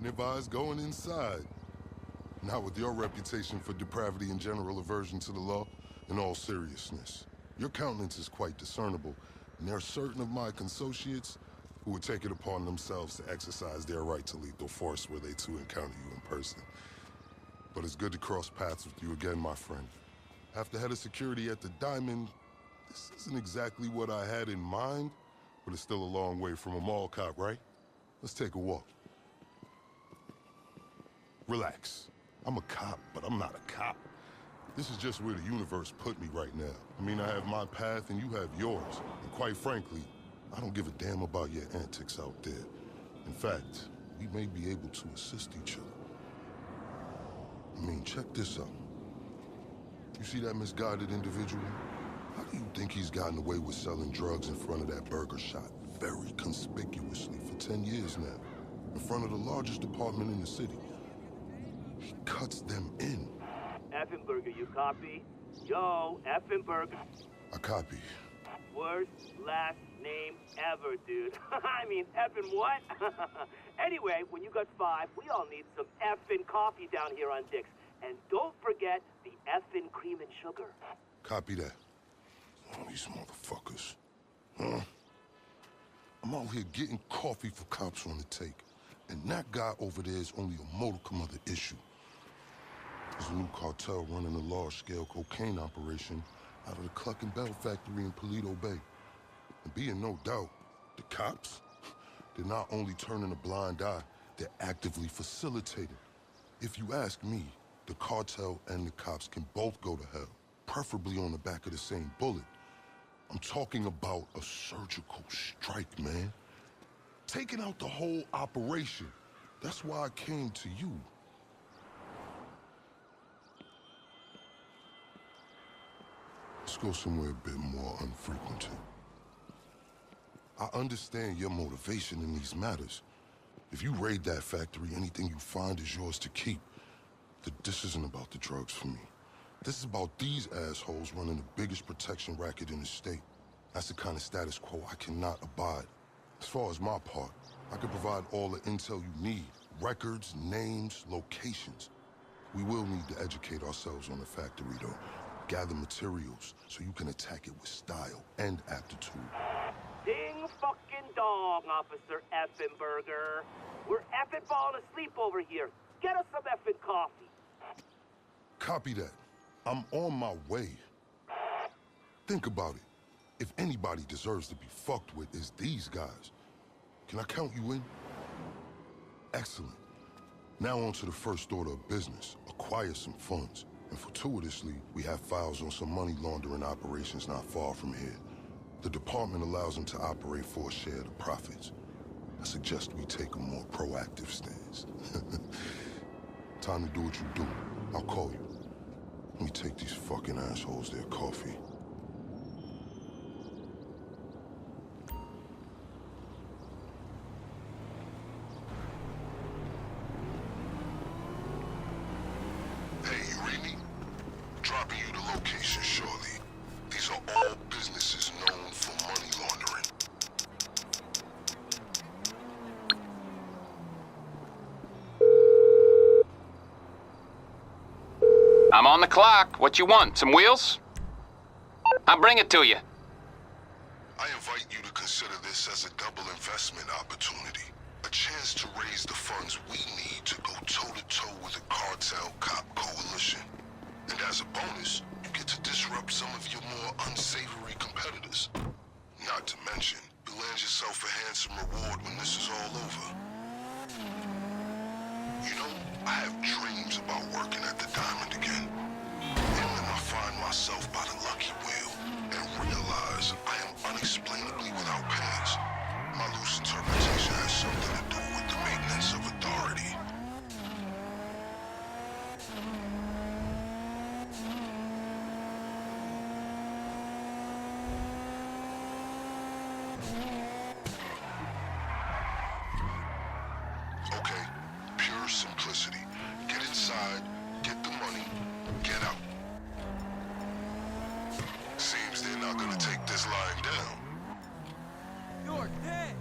Wouldn't advise going inside. Not with your reputation for depravity and general aversion to the law. In all seriousness, your countenance is quite discernible, and there are certain of my consociates who would take it upon themselves to exercise their right to lethal force were they to encounter you in person. But it's good to cross paths with you again, my friend. After head of security at the Diamond, this isn't exactly what I had in mind, but it's still a long way from a mall cop, right? Let's take a walk. Relax. I'm a cop, but I'm not a cop. This is just where the universe put me right now. I mean, I have my path and you have yours. And quite frankly, I don't give a damn about your antics out there. In fact, we may be able to assist each other. I mean, check this out. You see that misguided individual? How do you think he's gotten away with selling drugs in front of that burger shop very conspicuously for 10 years now? In front of the largest department in the city. He cuts them in. Effenberger, you copy? Yo, Effenberger. I copy. Worst last name ever, dude. I mean, effing what? Anyway, when you got 5, we all need some effing coffee down here on Dick's. And don't forget the effing cream and sugar. Copy that. Oh, these motherfuckers. Huh? I'm out here getting coffee for cops on the take. And that guy over there is only a modicum of the issue. There's a new cartel running a large-scale cocaine operation out of the Cluckin factory in Paleto Bay. And be in no doubt, the cops, they're not only turning a blind eye, they're actively facilitating. If you ask me, the cartel and the cops can both go to hell, preferably on the back of the same bullet. I'm talking about a surgical strike, man. Taking out the whole operation. That's why I came to you. Let's go somewhere a bit more unfrequented. I understand your motivation in these matters. If you raid that factory, anything you find is yours to keep. This isn't about the drugs for me. This is about these assholes running the biggest protection racket in the state. That's the kind of status quo I cannot abide. As far as my part, I can provide all the intel you need. Records, names, locations. We will need to educate ourselves on the factory, though. Gather materials so you can attack it with style and aptitude. Ding fucking dong, Officer Effenberger. We're effing falling asleep over here. Get us some effing coffee. Copy that. I'm on my way. Think about it. If anybody deserves to be fucked with, it's these guys. Can I count you in? Excellent. Now on to the first order of business. Acquire some funds. And fortuitously, we have files on some money laundering operations not far from here. The department allows them to operate for a share of the profits. I suggest we take a more proactive stance. Time to do what you do. I'll call you. Let me take these fucking assholes their coffee. Hey, you read me? Dropping you the location shortly. These are all businesses known for money laundering. I'm on the clock. What you want? Some wheels? I'll bring it to you. I invite you to consider this as a double investment opportunity. A chance to raise the funds we need to go toe-to-toe with a cartel cop coalition. And as a bonus, you get to disrupt some of your more unsavory competitors. Not to mention, you'll land yourself a handsome reward when this is all over. You know, I have dreams about working at the Diamond again. And when I find myself by the lucky wheel and realize I am unexplainably without pants, my loose interpretation has something to do with the maintenance of authority. Okay, pure simplicity. Get inside, get the money, get out. Seems they're not gonna take this lying down. You're dead!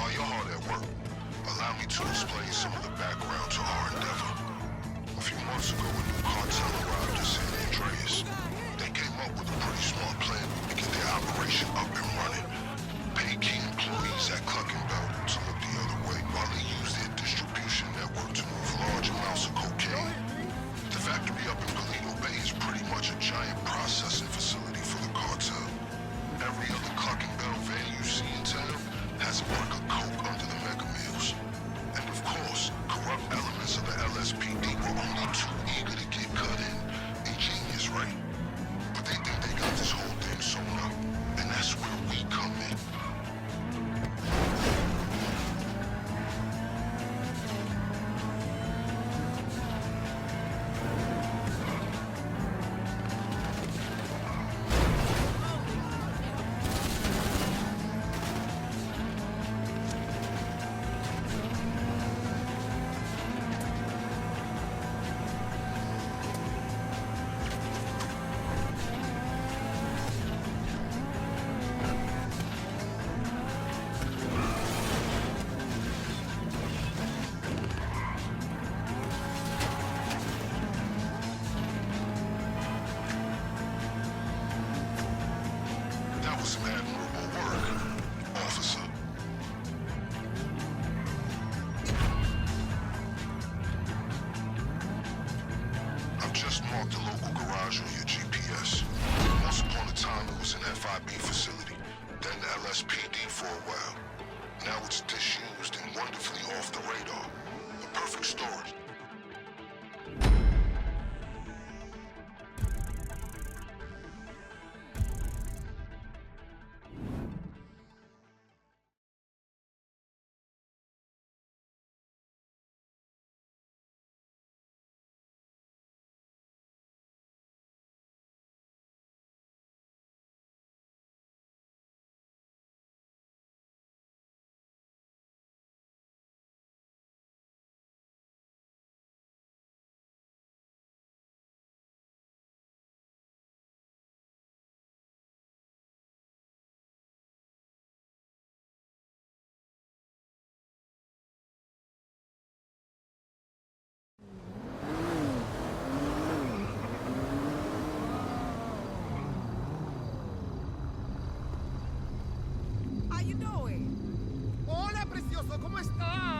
While you're hard at work, allow me to explain some of the background to our endeavor. A few months ago, a new cartel arrived in San Andreas. They came up with a pretty smart plan to get their operation up and running. Pay key employees at Cluckin to look the other way while they use their distribution network to move large amounts of cocaine. The factory up in Galito Bay is pretty much a giant processing facility for the cartel. Every other Cluckin van you see in town has a brick of coke under the mega meals. And of course, corrupt elements of the LSPD were only too eager to get cut in. Ingenious, right? But they think they got this whole thing sewn up. And that's where we come in. That was some admirable work, officer. I've just marked the local garage on your GPS. Once upon a time, it was an FIB facility, then the LSPD for a while. Now it's disused and wonderfully off the radar. The perfect storage. How you doing? Hola, precioso, ¿cómo estás?